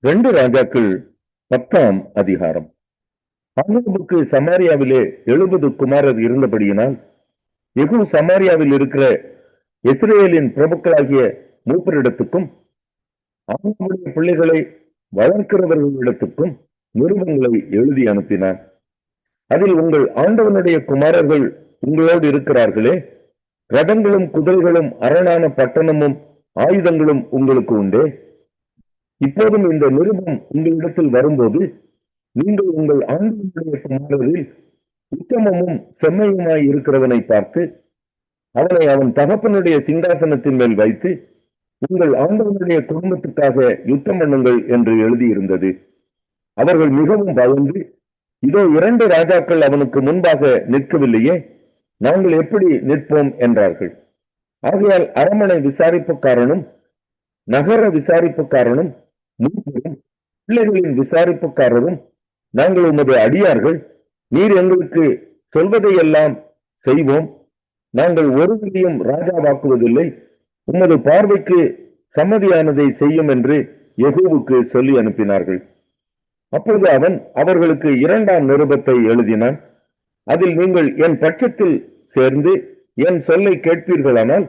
2 ராஜாக்கள் 10ஆம் அதிகாரம். ஆகாபுக்கு சமாரியாவிலே 70 குமாரர் இருந்தபடியினால் யெகூ சமாரியாவில் இருக்கிற இஸ்ரவேலின் பிரபுக்களாகிய மூப்பரிடத்துக்கும் ஆகாபுடைய பிள்ளைகளை வளர்க்கிறவர்களிடத்துக்கும் நிருபங்களை எழுதி அனுப்பினான். அதில், உங்கள் ஆண்டவனுடைய குமாரர்கள் உங்களோடு இருக்கிறார்களே, ரதங்களும் குதிரைகளும் அரணான பட்டணமும் ஆயுதங்களும் உங்களுக்கு உண்டே. இப்போதும் இந்த நிருபம் உங்களிடத்தில் வரும்போது, நீங்கள் உங்கள் ஆண்டவனுடைய குமாரரில் உத்தமமும் செம்மையுமாய் இருக்கிறவனை பார்த்து அவனை அவன் தகப்பனுடைய சிங்காசனத்தின் மேல் வைத்து உங்கள் ஆண்டவனுடைய குடும்பத்துக்காக யுத்தம் பண்ணுங்கள் என்று எழுதியிருந்தது. அவர்கள் மிகவும் பயந்து, இதோ 2 ராஜாக்கள் அவனுக்கு முன்பாக நிற்கவில்லையே, நாங்கள் எப்படி நிற்போம் என்றார்கள். ஆகையால் அரமனை விசாரிப்புக்காரனும் நகர விசாரிப்புக்காரனும் மூப்பரும் பிள்ளைகளின் விசாரிப்புக்காரரும், நாங்கள் உமது அடியார்கள், நீர் எங்களுக்கு சொல்வதையெல்லாம் செய்வோம், நாங்கள் ஒருவரையும் ராஜாவாக்குவதில்லை, உமது பார்வைக்கு சம்மதியானதை செய்யும் என்று யெகூவுக்கு சொல்லி அனுப்பினார்கள். அப்பொழுது அவன் அவர்களுக்கு 2ஆம் நிருபத்தை எழுதினான். அதில், நீங்கள் என் பட்சத்தில் சேர்ந்து என் சொல்லை கேட்பீர்களானால்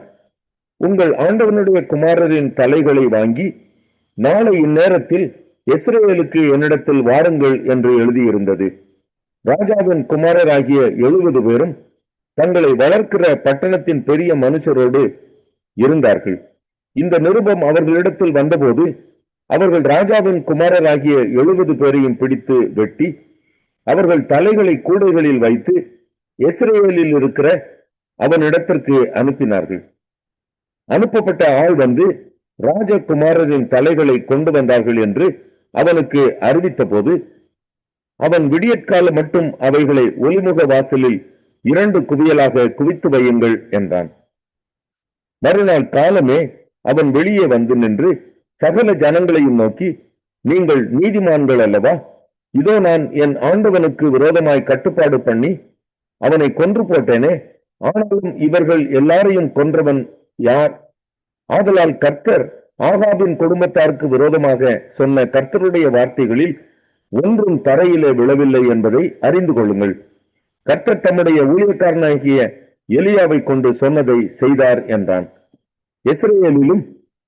உங்கள் ஆண்டவனுடைய குமாரரின் தலைகளை வாங்கி நாளை இந்நேரத்தில் இஸ்ரவேலுக்கு என்னிடத்தில் வாருங்கள் என்று எழுதியிருந்தது. ராஜாவின் குமாரராகிய 70 பேரும் தங்களை வளர்க்கிற பட்டணத்தின் பெரிய மனுஷரோடு இருந்தார்கள். இந்த நிருபம் அவர்களிடத்தில் வந்தபோது அவர்கள் ராஜாவின் குமாரராகிய 70 பேரையும் பிடித்து வெட்டி அவர்கள் தலைகளை கூடைகளில் வைத்து இஸ்ரவேலில் இருக்கிற அவனிடத்திற்கு அனுப்பினார்கள். அனுப்பப்பட்ட ஆள் வந்து ராஜகுமாரரின் தலைகளை கொண்டு வந்தார்கள் என்று அவனுக்கு அறிவித்த போது, அவன் விடியற்கால மட்டும் அவைகளை ஒலிமுக வாசலில் 2 குவியலாக குவித்து வையுங்கள் என்றான். மறுநாள் காலமே அவன் வெளியே வந்து நின்று சகல ஜனங்களையும் நோக்கி, நீங்கள் நீதிமான்கள் அல்லவா? இதோ, நான் என் ஆண்டவனுக்கு விரோதமாய் கட்டுப்பாடு பண்ணி அவனை கொன்று போட்டேனே, ஆனாலும் இவர்கள் எல்லாரையும் கொன்றவன் யார்? ஆதலால் கர்த்தர் ஆகாபின் குடும்பத்தாருக்கு விரோதமாக சொன்ன கர்த்தருடைய வார்த்தைகளில் ஒன்றும் தரையிலே விழவில்லை என்பதை அறிந்து கொள்ளுங்கள். கர்த்தர் தம்முடைய ஊழியக்காரனாகிய எலியாவை கொண்டு சொன்னதை செய்தார் என்றான். இஸ்ரவேலிலும்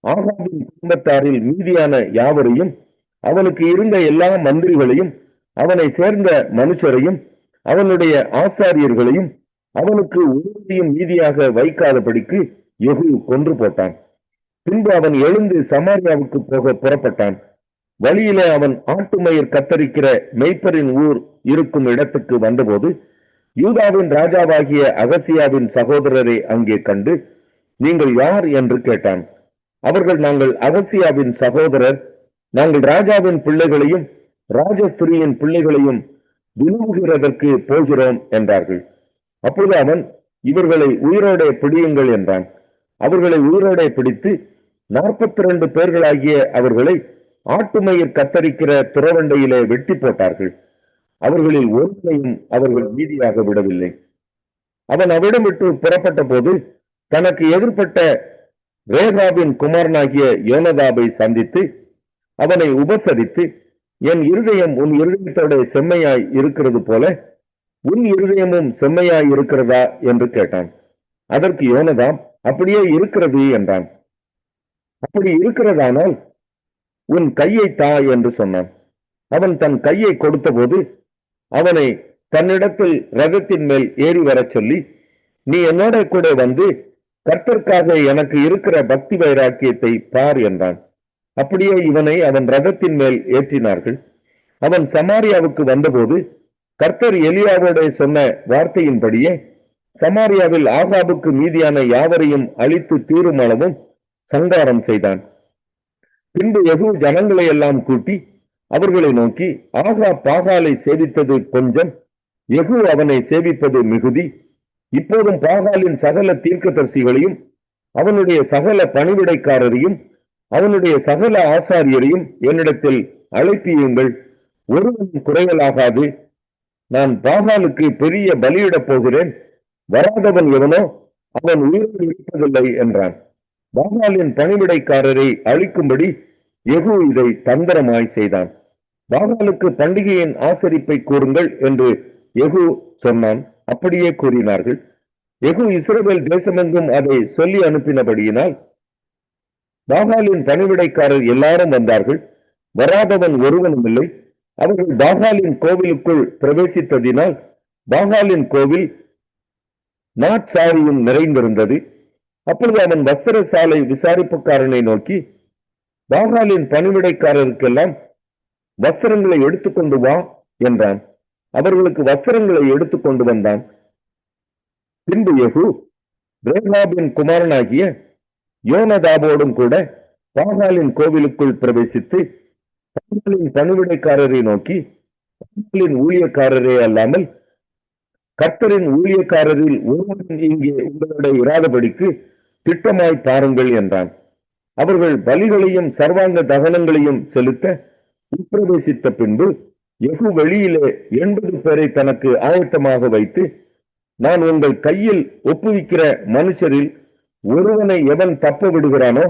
ஆகாபின் குடும்பத்தாரில் மீதியான யாவரையும், அவனுக்கு இருந்த எல்லா மந்திரிகளையும், அவனை சேர்ந்த மனுஷரையும், அவனுடைய ஆசாரியர்களையும் அவனுக்கு ஒருவரையும் மீதியாக வைக்காதபடிக்கு யெகூ கொன்று போட்டான். பின்பு அவன் எழுந்து சமாரியாவுக்கு போக புறப்பட்டான். வழியிலே அவன் ஆட்டுமயிர் கத்தரிக்கிற மேய்ப்பரின் ஊர் இருக்கும் இடத்துக்கு வந்தபோது, யூதாவின் ராஜாவாகிய அகசியாவின் சகோதரரை அங்கே கண்டு, நீங்கள் யார் என்று கேட்டான். அவர்கள், நாங்கள் அகசியாவின் சகோதரர், நாங்கள் ராஜாவின் பிள்ளைகளையும் ராஜஸ்திரியின் பிள்ளைகளையும் விரும்புகிறதற்கு போகிறோம் என்றார்கள். அப்பொழுது அவன், இவர்களை உயிரோடே பிடியுங்கள் என்றான். அவர்களை உயிரோடே பிடித்து 42 பேர்களாகிய அவர்களை ஆட்டுமயிர் கத்தரிக்கிற துறவண்டையிலே வெட்டி போட்டார்கள். அவர்களில் ஒருவனையும் அவர்கள் மீதியாக விடவில்லை. அவன் அவிடம் விட்டு புறப்பட்ட போது தனக்கு எதிர்ப்பட்ட ரேகாபின் குமாரனாகிய யோனதாபை சந்தித்து அவனை உபசரித்து, என் இருதயம் உன் இருதயத்தோட செம்மையாய் இருக்கிறது போல உன் இருதயமும் செம்மையாய் இருக்கிறதா என்று கேட்டான். அதற்கு யோனதாம், அப்படியே இருக்கிறது என்றான். அப்படி இருக்கிறதானால் உன் கையை தா என்று சொன்னான். அவன் தன் கையை கொடுத்த போது அவனை தன்னிடத்தில் ரதத்தின் மேல் ஏறி வரச் சொல்லி, நீ என்னோட கூட வந்து கர்த்தருக்காக எனக்கு இருக்கிற பக்தி வைராக்கியத்தை பார் என்றான். அப்படியே இவனை அவன் ரதத்தின் மேல் ஏற்றினார்கள். அவன் சமாரியாவுக்கு வந்தபோது கர்த்தர் எலியாவோட சொன்ன வார்த்தையின்படியே சமாரியாவில் ஆகாபுக்கு மீதியான யாவரையும் அழித்து தீரும் அளவும் சங்காரம் செய்தான். பின்பு யெகூ ஜனங்களை எல்லாம் கூட்டி அவர்களை நோக்கி, ஆகாப் பாகாலை சேவித்தது கொஞ்சம், யெகூ அவனை சேவிப்பது மிகுதி. இப்போதும் பாகாலின் சகல தீர்க்கதரிசிகளையும் அவனுடைய சகல பணிவிடைக்காரரையும் அவனுடைய சகல ஆசாரியரையும் என்னிடத்தில் அழைப்பியுங்கள், ஒருவன் குறையலாகாது. நான் பாகாலுக்கு பெரிய பலியிடப் போகிறேன், வராதவன் எவனோ அவன் உயிரோடு இருப்பதில்லை என்றான். பாகாலின் பணிவிடைக்காரரை அழிக்கும்படி யெகூ இதை தந்திரமாய் செய்தான். பாகாலுக்கு பண்டிகையின் ஆசரிப்பை கூறுங்கள் என்று யெகூ சொன்னான். அப்படியே கூறினார்கள். யெகூ இஸ்ரவேல் தேசமெங்கும் அதை சொல்லி அனுப்பினபடியினால் பாகாலின் பணிவிடைக்காரர் எல்லாரும் வந்தார்கள். வராதவன் ஒருவனும் இல்லை. அவர்கள் பாகாலின் கோவிலுக்குள் பிரவேசித்ததினால் பாகாலின் கோவில் நாட்சாரியும் நிறைந்திருந்தது. அப்பொழுது அவன் வஸ்திர சாலை விசாரிப்புக்காரனை நோக்கி, பாகாலின் பணிவிடைக்காரருக்கெல்லாம் வஸ்திரங்களை எடுத்துக்கொண்டு வா என்றான். அவர்களுக்கு வஸ்திரங்களை எடுத்துக்கொண்டு வந்தான். பின்பு யெகூ ரேகாபின் குமாரனாகிய யோனதாபோடும் கூட பாகாலின் கோவிலுக்குள் பிரவேசித்து பாகாலின் பணிவிடைக்காரரை நோக்கி, பாகாலின் ஊழியக்காரரே அல்லாமல் கர்த்தரின் ஊழியக்காரரில் ஒருவன் இங்கே உங்களோட இராதபடிக்கு திட்டமாய் பாருங்கள் என்றான். அவர்கள் பலிகளையும் சர்வாங்க தகனங்களையும் செலுத்த உட்பிரவேசித்த பின்பு யெகூ வெளியிலே 80 பேரை தனக்கு ஆயத்தமாக வைத்து, நான் உங்கள் கையில் ஒப்புவிக்கிற மனுஷரில் ஒருவனை எவன் தப்ப விடுகிறானோ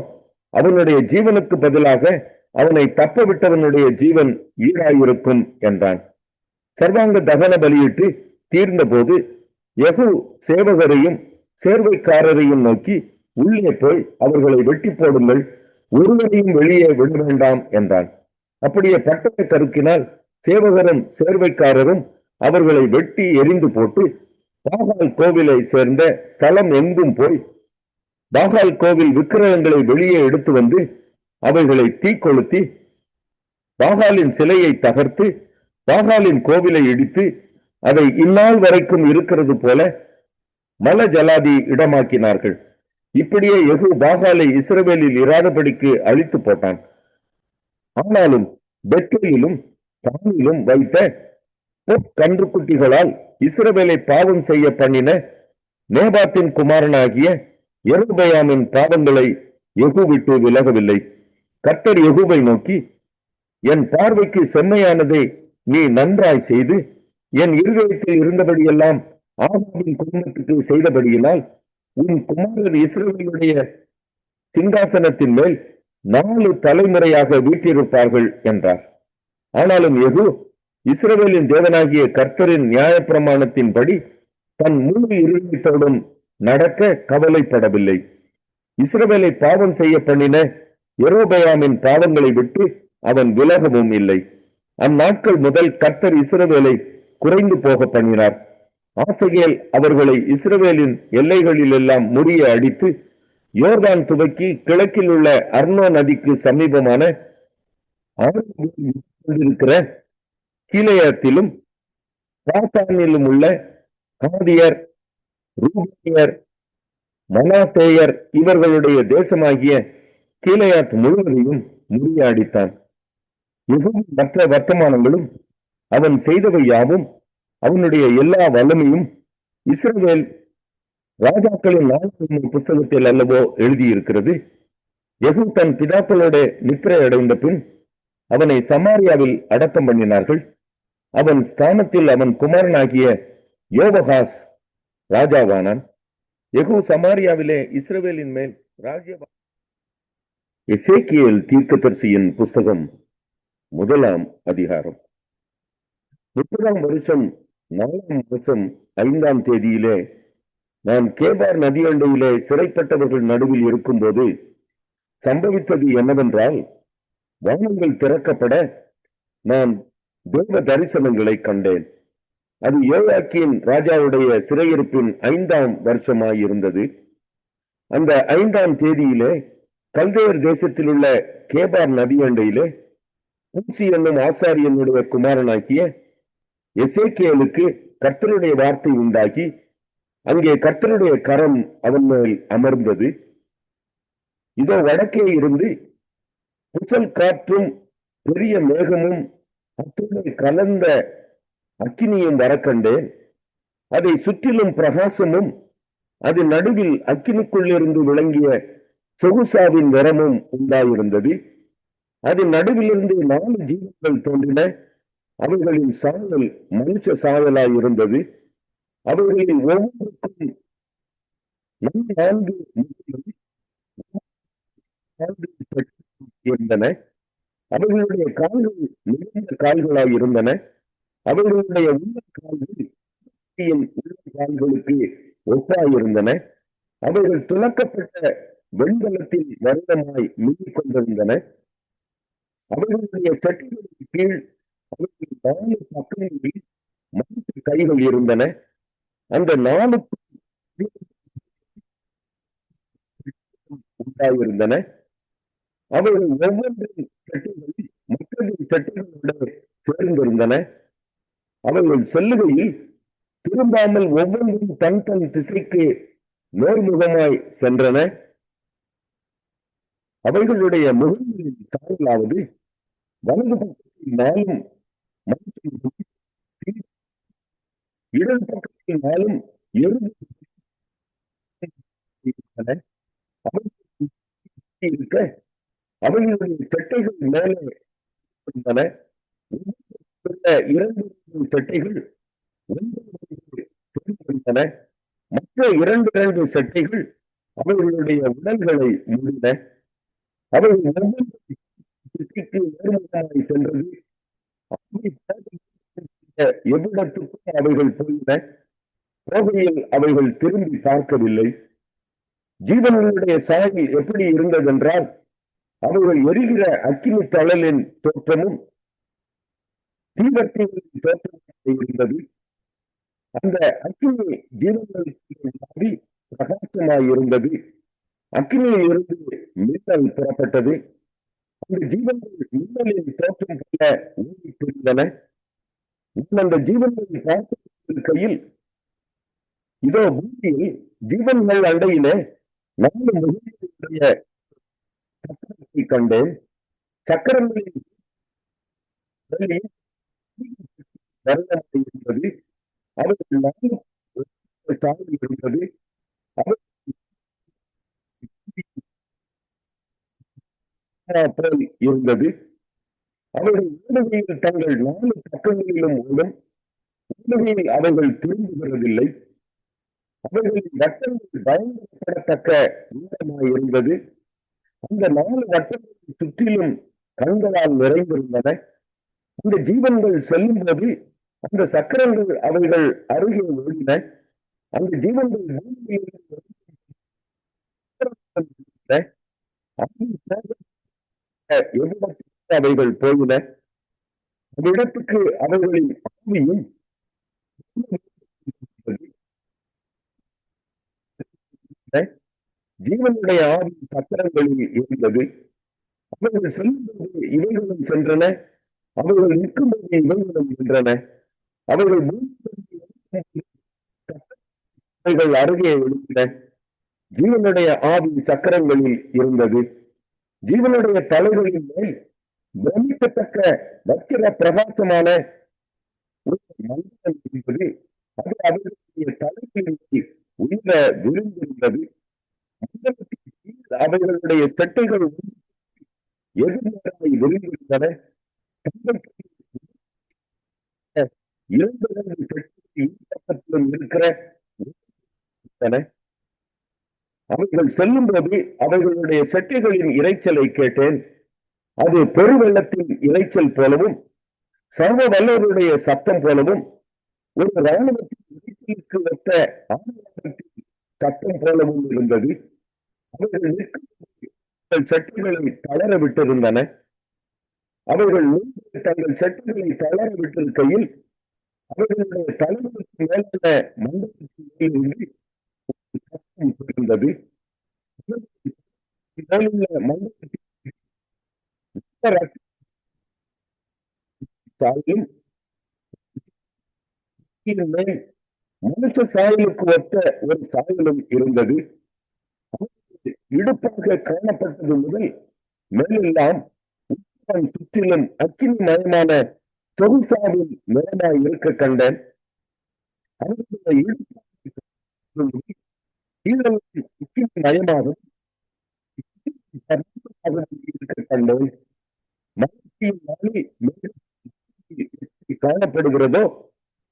அவனுடைய ஜீவனுக்கு பதிலாக அவனை தப்ப விட்டவனுடைய ஜீவன் ஈடாயிருக்கும் என்றான். சர்வாங்க தகன பலியிட்டு தீர்ந்த போது யெகூ சேவகரையும் சேர்வைக்காரரையும் நோக்கி, உள்ளே போய் அவர்களை வெட்டி போடுங்கள், ஒருவரையும் வெளியே விட வேண்டாம் என்றான். அப்படியே பட்டத்தை கருக்கினால் சேவகரும் சேர்வைக்காரரும் அவர்களை வெட்டி எரிந்து போட்டு பாகால் கோவிலை சேர்ந்த ஸ்தலம் எங்கும் போய் பாகால் கோவில் விக்கிரகங்களை வெளியே எடுத்து வந்து அவைகளை தீக்கொளுத்தி பாகாலின் சிலையை தகர்த்து பாகாலின் கோவிலை இடித்து அதை இந்நாள் வரைக்கும் இருக்கிறது போல மல ஜலாதி இடமாக்கினார்கள். இப்படியே யெகூ பாகாலை இஸ்ரவேலில் இராதபடிக்கு அழித்து போட்டான். ஆனாலும் பெத்தேலிலும் தானிலும் வைத்த கன்றுக்குட்டிகளால் இஸ்ரவேலை பாவம் செய்ய பண்ணின நேபாத்தின் குமாரனாகிய யெரொபெயாமின் பாவங்களை யெகூ விட்டு விலகவில்லை. கர்த்தர் யெகூவை நோக்கி, என் பார்வைக்கு செம்மையானதை நீ நன்றாய் செய்து என் இருதயத்தில் இருந்தபடியெல்லாம் ஆகாபின் குடும்பத்துக்கு செய்தபடியினால் உன் குமாரர் இஸ்ரவேலுடைய சிங்காசனத்தின் மேல் 4 தலைமுறையாக வீற்றிருப்பார்கள் என்றார். ஆனாலும் யெகூ இஸ்ரவேலின் தேவனாகிய கர்த்தரின் நியாயப்பிரமாணத்தின்படி தன் முழு இருதயத்தோடும் நடக்க கவலைப்படவில்லை. இஸ்ரவேலை பாவம் செய்ய பண்ணின யெரொபெயாமின் பாவங்களை விட்டு அவன் விலகவும் இல்லை. அந்நாட்கள் முதல் கர்த்தர் இஸ்ரவேலை குறைந்து போக பண்ணினார். ஆசகேல் அவர்களை இஸ்ரவேலின் எல்லைகளில் எல்லாம் முறிய அடித்து யோர்தான் துவக்கி கிழக்கில் உள்ள அர்னோ நதிக்கு சமீபமான இருக்கிற கீலேயாத்திலும் பாசானிலும் உள்ள காதியர், ரூபனியர், மனாசேயர் இவர்களுடைய தேசமாகிய கீலேயாத் முழுவதையும் முறியடித்தான். யெகூவின் மற்ற வர்த்தமானங்களும் அவன் செய்தவை யாவும் அவனுடைய எல்லா வல்லமையும் இஸ்ரவேல் ராஜாக்களின் நாளாகம புத்தகத்தில் அல்லவோ எழுதியிருக்கிறது. யெகூ தன் பிதாக்களோட நித்திரை அடைந்த பின் அவனை சமாரியாவில் அடக்கம் பண்ணினார்கள். அவன் ஸ்தானத்தில் அவன் குமாரனாகிய யோவகாஸ் ராஜாவானான். யெகூ சமாரியாவிலே இஸ்ரவேலின் மேல் ராஜ்யபாரம். எசேக்கியேல் தீர்க்கதரிசியின் புஸ்தகம் 1ஆம் அதிகாரம். 30ஆம் வருஷம் 4ஆம் மாதம் 5ஆம் தேதியிலே நான் கேபார் நதியண்டையிலே சிறைப்பட்டவர்கள் நடுவில் இருக்கும்போது சம்பவித்தது என்னவென்றால், வானங்கள் திறக்கப்பட நான் தேவ தரிசனங்களை கண்டேன். அது யோயாக்கீன் ராஜாவுடைய சிறையிருப்பின் 5ஆம் வருஷமாயிருந்தது. அந்த 5ஆம் தேதியிலே கல்தேயர் தேசத்தில் உள்ள கேபார் நதியண்டையிலே பூசி என்னும் ஆசாரியனுடைய குமாரனாகிய எசேக்கியேலுக்கு கர்த்தருடைய வார்த்தை உண்டாகி, அங்கே கர்த்தருடைய கரம் அவன் மேல் அமர்ந்தது. இதோ வடக்கே இருந்து புசல் காற்றும் பெரிய மேகமும் அத்துடன் கலந்த அக்கினியும் வரக்கண்டேன். அதை சுற்றிலும் பிரகாசமும் அது நடுவில் அக்கினிக்குள்ளிருந்து விளங்கிய சொகுசாவின் நிறமும் உண்டாயிருந்தது. அது நடுவிலிருந்து 4 ஜீவன்கள் தோன்றின. அவைகளின் சாயல் மனுஷ சாயலாயிருந்தது. அவைகளில் ஒவ்வொருக்கும் 4 இருந்தன. அவர்களுடைய கால்கள் நிறைந்த கால்களாய் இருந்தன. அவர்களுடைய உள்ள கால்கள் உள்ள கால்களுக்கு ஒப்பாயிருந்தன. அவைகள் துளக்கப்பட்ட வெண்கலத்தில் வருடமாய் மின்னிக் கொண்டிருந்தன. அவர்களுடைய சட்டிகளுக்கு கீழ் அவர்கள் 4 பக்கங்களில் மனித கைகள் இருந்தன. அந்த 4 உண்டாயிருந்தன. அவர்கள் ஒவ்வொன்றின் சட்டிகளில் மற்றொரு சட்டிகளுடன் சேர்ந்திருந்தன. அவர்கள் செல்லுகையில் திரும்பாமல் ஒவ்வொன்றும் தன் தன் திசைக்கு நேர்முகமாய் சென்றன. அவைகளுடைய முகங்களின் சாயலாவது வலது பக்கத்தில் 4 இடது பக்கத்தில் 4 எருது இருக்க அவைகளுடைய சட்டைகள் மேலே இருந்தன. 2 சட்டைகள் இருந்தன. மற்ற 2 சட்டைகள் அவர்களுடைய உடல்களை மூடின. அவர்கள் சென்றது. எவ்விடத்துக்கும் அவைகள் போயின. போகையில் அவைகள் திரும்பி பார்க்கவில்லை. ஜீவன்களுடைய சாயல் எப்படி இருந்ததென்றால் அவர்கள் எரிகிற அக்கினி தழலின் தோற்றமும் தீவர்த்திகளின் தோற்றமாக இருந்தது. அந்த அக்கினி ஜீவன்களுக்கு பிரகாசமாயிருந்தது. அக்கினியில் இருந்து மின்னல் புறப்பட்டது. அந்த ஜீவன்கள் மின்னலின் தோற்றம் போல ஓடித்திருந்தன. அந்த ஜீவன்களை பார்த்திருக்கையில் இதோ பூமியில் ஜீவன்கள் அண்டையிலே 4 முகங்களுடைய சக்கரத்தை கண்டேன். சக்கரங்களின் இருந்தது. அவர்கள் 4 சாயல் இருந்தது. இருந்தது. அவர்கள் ஊடுகையில் தங்கள் 4 பக்கங்களிலும் ஓடும். ஊடுகையில் அவர்கள் திரும்புகிறதில்லை. அவர்களின் வட்டங்கள் பயன்படுத்தப்படத்தக்க நீளமாயிருந்தது. அந்த 4 வட்டங்களின் சுற்றிலும் கண்களால் நிறைந்திருந்தன. அந்த ஜீவன்கள் செல்லும் போது அந்த சக்கரங்கள் அவைகள் அருகே ஓடின. அந்த ஜீவன்கள் அவைகள் போயின. அந்த இடத்துக்கு அவர்களின் ஆவியும் ஜீவனுடைய ஆவி சக்கரங்களில் இருந்தது. அவர்கள் செல்லும்போது இவைகளும் சென்றன. அவர்கள் நிற்கும்போது இவைகளும் நின்றன. அவர்கள் அருகே எழுந்தன. ஜீவனுடைய ஆவி சக்கரங்களில் இருந்தது. ஜீவனுடைய தலைகளின் மேல் பிரமிக்கத்தக்க வக்கிர பிரகாசமான மனிதன் என்பது அது அவர்களுடைய தலைகளின் உயிர விரும்பிருந்தது. அவர்களுடைய சட்டைகள் எதிர்மறை விரும்பியிருந்தன. 2 பக்கத்திலும் இருக்கிற அவர்கள் செல்லும் போது அவர்களுடைய சட்டைகளின் இறைச்சலை கேட்டேன். அது பெருவெள்ளத்தின் இறைச்சல் போலவும் சர்வ வல்லவருடைய சத்தம் போலவும் ஒரு ராணுவத்தின் இறைச்சலுக்கு ஒத்த ஆணுவத்தின் சத்தம் போலவும் இருந்தது. அவர்கள் சட்டைகளை தளர விட்டிருந்தன. அவர்கள் தங்கள் சட்டைகளை தளர விட்டிருக்கையில் அவர்களுடைய தலைவருக்கு மேலான மண்டலத்தில் இருந்தது. மனுஷ சாயலுக்கு ஒத்த ஒரு சாயலும் இருந்தது. இடுப்பாக காணப்பட்டது முதல் மேலெல்லாம் சுற்றிலும் அக்கினி மயமான சொகுசாவின் நிறமாய் இருக்க கண்டேன். மயமாகும் இருக்க கண்டேன். காணப்படுகிறதோ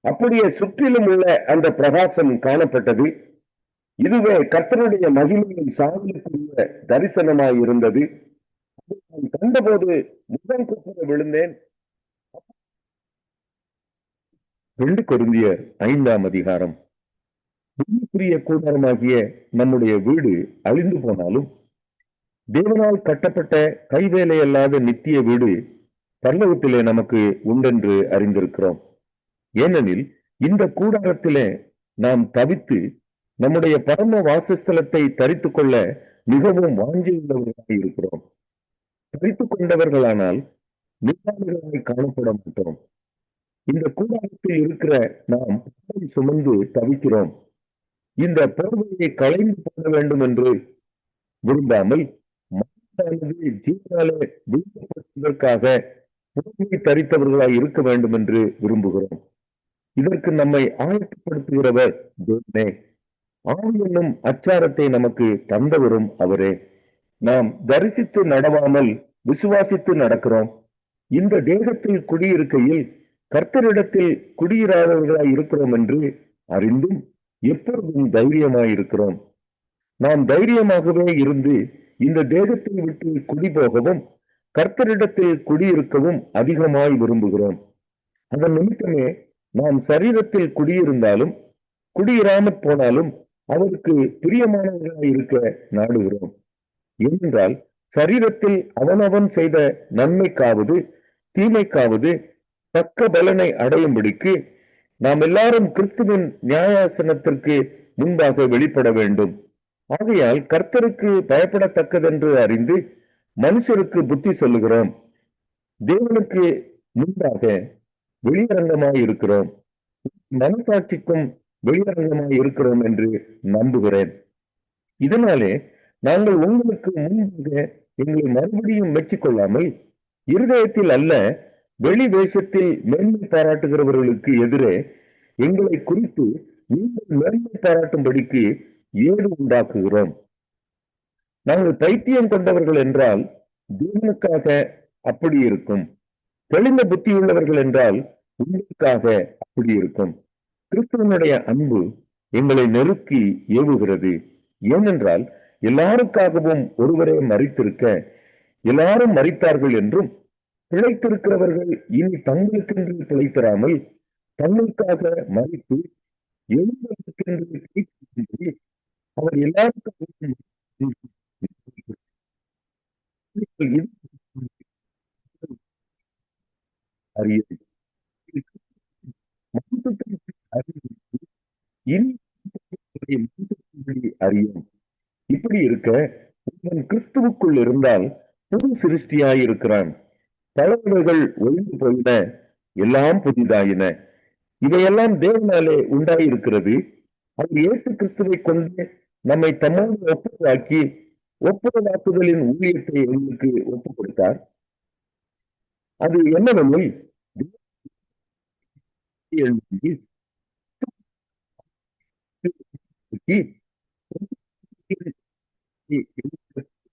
அப்படியே சுற்றிலும் உள்ள அந்த பிரகாசம் காணப்பட்டது. இதுவே கர்த்தருடைய மகிமையின் சாயலுக்குரிய தரிசனமாய் இருந்தது. நான் கண்டபோது முதல் குப்புற விழுந்தேன். 2 கொரிந்தியர் 5ஆம் அதிகாரம். பூமிக்குரிய கூடாரமாகிய நம்முடைய வீடு அழிந்து போனாலும் தேவனால் கட்டப்பட்ட கைவேலை அல்லாத நித்திய வீடு பரலோகத்திலே நமக்கு உண்டென்று அறிந்திருக்கிறோம். ஏனெனில் இந்த கூடாரத்திலே நாம் தவித்து நம்முடைய பரம வாசஸ்தலத்தை தரித்துக் கொள்ள மிகவும் வாஞ்சியுள்ளவர்களாக இருக்கிறோம். தரித்துக் கொண்டவர்களானால் நிர்வாணிகளாய் காணப்பட மாட்டோம். இந்த கூடாரத்தில் இருக்கிற நாம் பாவம் சுமந்து தவிக்கிறோம். இந்த போர்வையை களைந்து போட வேண்டும் என்று விரும்பாமல் மனதானது ஜீவனாலே விழுந்ததற்காக போர்வை தரித்தவர்களாய் இருக்க வேண்டும் என்று விரும்புகிறோம். இதற்கு நம்மை ஆயத்தப்படுத்துகிறவர் தேவனே. ஆவி என்னும் அச்சாரத்தை நமக்கு தந்தவரும் அவரே. நாம் தரிசித்து நடவாமல் விசுவாசித்து நடக்கிறோம். இந்த தேகத்தில் குடியிருக்கையில் கர்த்தரிடத்தில் குடியிராதவர்களாய் இருக்கிறோம் என்று அறிந்தும் எப்பொழுதும் தைரியமாய் இருக்கிறோம். நாம் தைரியமாகவே இருந்து இந்த தேகத்தை விட்டு குடி போகவும் கர்த்தரிடத்தில் குடியிருக்கவும் அதிகமாய் விரும்புகிறோம். அதன் நிமித்தமே நாம் சரீரத்தில் குடியிருந்தாலும் குடியிராமற் போனாலும் அவருக்கு பிரியமானவர்களாய் இருக்க நாடுகிறோம். ஏனென்றால் சரீரத்தில் அவனவன் செய்த நன்மைக்காவது தீமைக்காவது தக்க பலனை அடையும்படிக்கு நாம் எல்லாரும் கிறிஸ்துவின் நியாயாசனத்திற்கு முன்பாக வெளிப்பட வேண்டும். ஆகையால் கர்த்தருக்கு பயப்படத்தக்கதென்று அறிந்து மனுஷருக்கு புத்தி சொல்லுகிறோம். தேவனுக்கு முன்பாக வெளியரங்கமாய் இருக்கிறோம், மனசாட்சிக்கும் வெளியரங்கமாய் இருக்கிறோம் என்று நம்புகிறேன். இதனாலே நாங்கள் உங்களுக்கு முன்பாக எங்களை மறுபடியும் மெச்சிக்கொள்ளாமல் இருதயத்தில் அல்ல வெளி வேஷத்தில் மேன்மை பாராட்டுகிறவர்களுக்கு எதிரே எங்களை குறித்து நீங்கள் மேன்மை பாராட்டும்படிக்கு ஏது உண்டாக்குகிறோம். நாங்கள் பைத்தியம் கொண்டவர்கள் என்றால் தேவனுக்காக அப்படி இருக்கும். தெளிந்த புத்தியுள்ளவர்கள் என்றால் உங்களுக்காக அப்படி இருக்கும். கிறிஸ்துவனுடைய அன்பு எங்களை நெருக்கி ஏவுகிறது. ஏனென்றால் எல்லாருக்காகவும் ஒருவரே மரித்திருக்க எல்லாரும் மரித்தார்கள் என்றும் பிழைத்திருக்கிறவர்கள் இனி தங்களுக்கென்று பிழைத்திராமல் தங்களுக்காக மறித்து எழுந்ததற்கென்று அவர் எல்லாருக்காகவும் அறியும். அறியும். இப்படி இருக்க ஒருவன் கிறிஸ்துவுக்குள் இருந்தால் புது சிருஷ்டியாய் இருக்கிறான். பழமைகள் ஒழிந்து போயின, எல்லாம் புதிதாயின. இவையெல்லாம் தேவனாலே உண்டாயிருக்கிறது. அவர் இயேசு கிறிஸ்துவை கொண்டு நம்மை தம்மோடு ஒப்புரவாக்கி ஒப்புரவாக்குதலின் ஊழியத்தை எங்களுக்கு ஒப்புக் கொடுத்தார். அது என்னவெனில்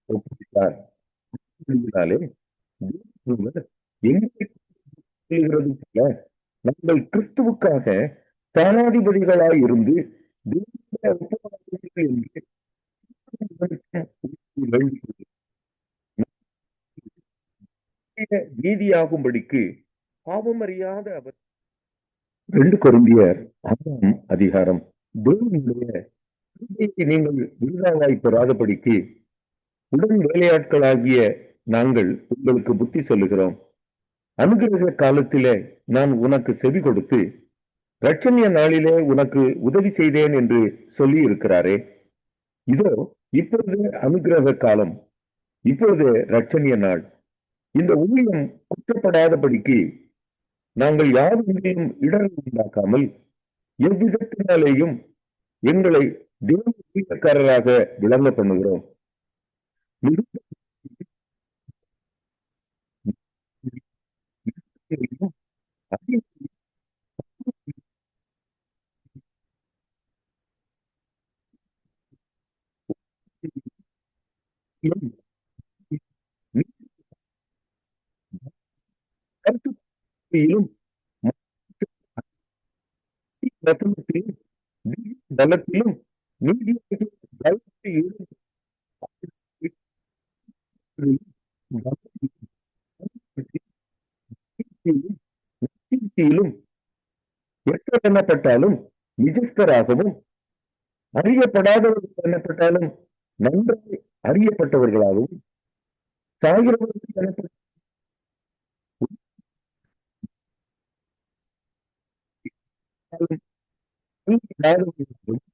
ஒப்புவித்தார். நாங்கள் கிறிஸ்துவுக்காக தானாதிபதிகளாய் இருந்து நீதியாகும்படிக்கு பாவமறியாத அவர். 2 கொரிந்தியர் 6ஆம் அதிகாரம். தேவனுடைய கிருபையை நீங்கள் விருதாவாய் பெறாதபடிக்கு உடன் வேலையாட்களாகிய நாங்கள் உங்களுக்கு புத்தி சொல்லுகிறோம். அனுகிரக காலத்திலே நான் உனக்கு செவி கொடுத்து இரட்சணிய நாளிலே உனக்கு உதவி செய்தேன் என்று சொல்லி இருக்கிறாரே. இதோ இப்பொழுது அனுகிரக காலம், இப்பொழுது இரட்சணிய நாள். இந்த ஊழியம் குற்றப்படாதபடிக்கு நாங்கள் யாரும் இடர்கள் உண்டாக்காமல் எவ்விதத்தினாலேயும் எங்களை தேவக்காரராக விளங்க பண்ணுகிறோம். பலத்திலும் கீர்த்தியிலும் எத்தர் எண்ணப்பட்டாலும் நிஜஸ்தராகவும், அறியப்படாதவர்கள் எண்ணப்பட்டாலும் நன்றாக அறியப்பட்டவர்களாகவும், சாகிறவர்கள் எண்ணப்பட்டாலும் அறியப்படாதவர்களாகவும்,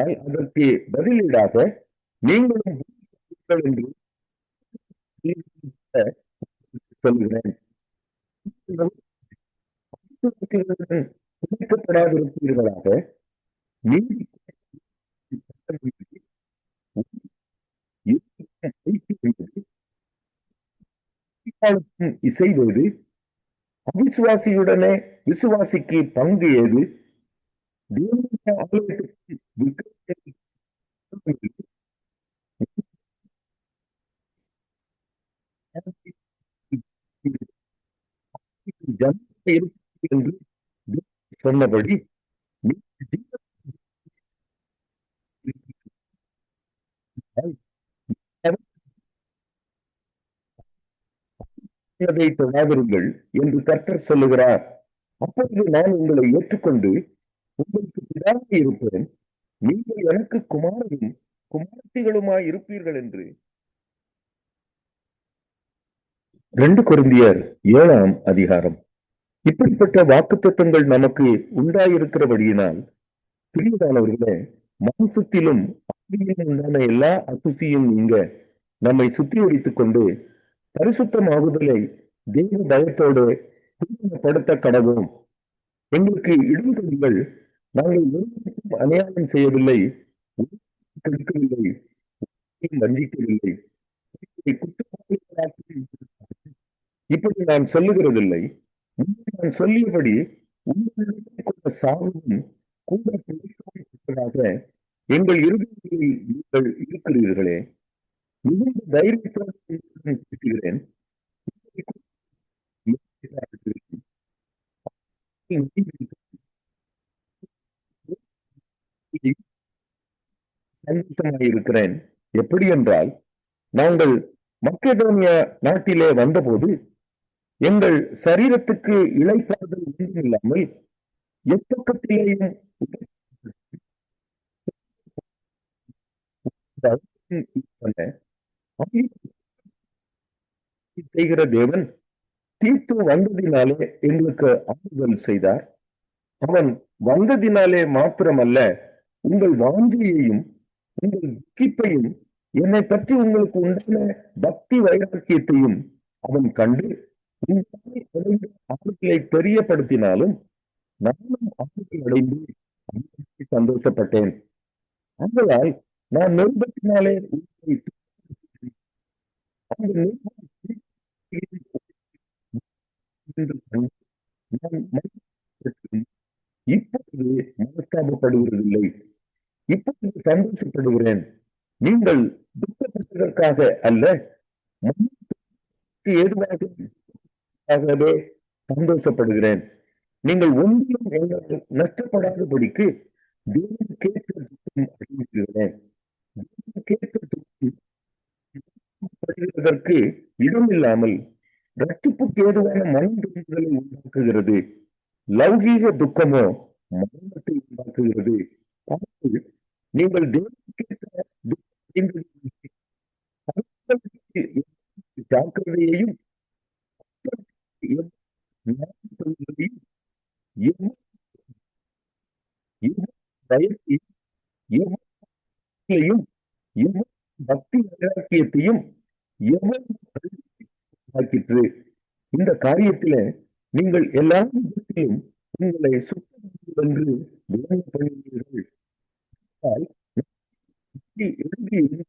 அதற்கு பதிலீடாக நீங்களும் என்று சொல்லுகிறேன். இணைக்கப்படாதிருப்பீர்களாக நீதி இசைவது அவிசுவாசியுடனே விசுவாசிக்கு பங்கு ஏது? என்று சொன்னபடி தொடாதிருங்கள் என்று கர்த்தர் சொல்லுகிறார். அப்பொழுது நான் உங்களை ஏற்றுக்கொண்டு உங்களுக்கு பிதாவாக இருப்பேன், நீங்கள் எனக்கு குமாரரும் குமாரத்திகளுமாய் இருப்பீர்கள் என்று 2 கொரிந்தியர் 7ஆம் அதிகாரம். இப்படிப்பட்ட வாக்குத்தத்தங்கள் நமக்கு உண்டாயிருக்கிறபடியினால் பிரியமானவர்களே, மாம்சத்திலும் ஆவியிலும் உண்டான எல்லா அசுசியும் நீங்க நம்மை சுத்திகரித்துக் கொண்டு பரிசுத்தமாகுதலை தேவ பயத்தோடு படுத்த கடவோம். எங்களுக்கு இடும்பொருள்கள் நாங்கள் ஒருவருக்கும் அநியாயம் செய்யவில்லை, கெடுக்கவில்லை, வஞ்சிக்கவில்லை. இப்படி நான் சொல்லுகிறதில்லை. நான் சொல்லியபடி உங்களுடைய சாவும் கூட எங்கள் இறுதியில் நீங்கள் இருக்கிறீர்களே, மிகுந்த தைரியத்தோடு பேசுகிறேன். இருக்கிறேன். எப்படி என்றால், நாங்கள் மக்கெடோனியா நாட்டிலே வந்தபோது எங்கள் சரீரத்துக்கு இளைப்பாறுதல் ஒன்றும் இல்லாமல் எப்பக்கத்திலேயும் செய்கிற தேவன் தீத்து வந்ததினாலே எங்களுக்கு ஆறுதல் செய்தார். அவன் வந்ததினாலே மாத்திரமல்ல, உங்கள் வாஞ்சியையும் உங்கள் துக்கிப்பையும் என்னை பற்றி உங்களுக்கு உண்டான பக்தி வைராக்கியத்தையும் அவன் கண்டு அவர்களை தெரியப்படுத்தினாலும் நானும் அவர்கள் அடைந்து சந்தோஷப்பட்டேன். ஆதலால் நான் நிருபத்தினாலே இப்பொழுது மனஸ்தாபப்படுவதில்லை, இப்பொழுது சந்தோஷப்படுகிறேன். நீங்கள் துக்கப்பட்டதற்காக அல்ல, ஏதுவாகவே சந்தோஷப்படுகிறேன். நீங்கள் ஒன்றிலும் நஷ்டப்படாதபடிக்கு தேவன் கேட்ட துக்கம் அறிவிக்கிறேன். படுகிறதற்கு இடமில்லாமல் ரட்சிப்புக்கு ஏதுவான மனம் துக்கங்களை உண்டாக்குகிறது. லௌகீக துக்கமோ மரணத்தை உண்டாக்குகிறது. நீங்கள் ஜாக்கிரதையையும் பக்தி வைராக்கியத்தையும் இந்த காரியத்தில நீங்கள் எல்லா விதத்திலும் உங்களை சுத்தம் என்று விளங்க பண்ணுவீர்கள். நீங்கள்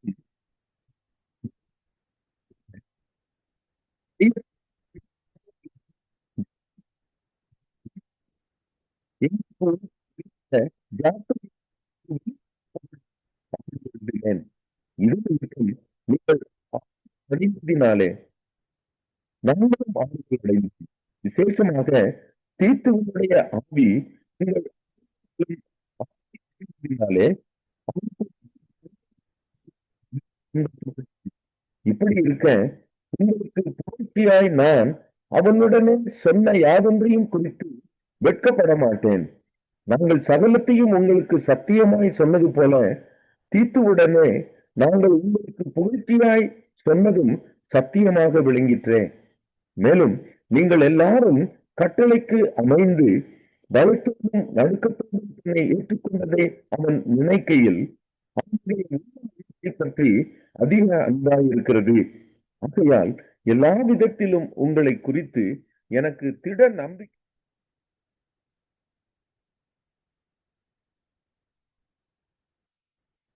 அறிவதினாலே நம்மளும் ஆவியடைந்து விசேஷமாக தீத்துவனுடைய ஆவி உங்கள் அறிவதினாலே இப்படி இருக்க உங்களுக்கு புகழ்ச்சியாய் நான் அவனுடனே சொன்ன யாதொன்றையும் குறித்து வெட்கப்பட மாட்டேன். நாங்கள் சகலத்தையும் உங்களுக்கு சத்தியமாய் சொன்னது போல தீத்துவுடனே நாங்கள் உங்களுக்கு புகழ்ச்சியாய் சொன்னதும் சத்தியமாக விளங்கிற்றே. மேலும் நீங்கள் எல்லாரும் கட்டளைக்கு அமைந்து பயத்தோடும் நடுக்கத்தோடும் தன்னை ஏற்றுக்கொண்டதை அவன் நினைக்கையில் அவனுடைய உள்ளத்தை பற்றி அதிக அன்பாயிருக்கிறது. ஆகையால் எல்லா விதத்திலும் உங்களை குறித்து எனக்கு திட நம்பிக்கை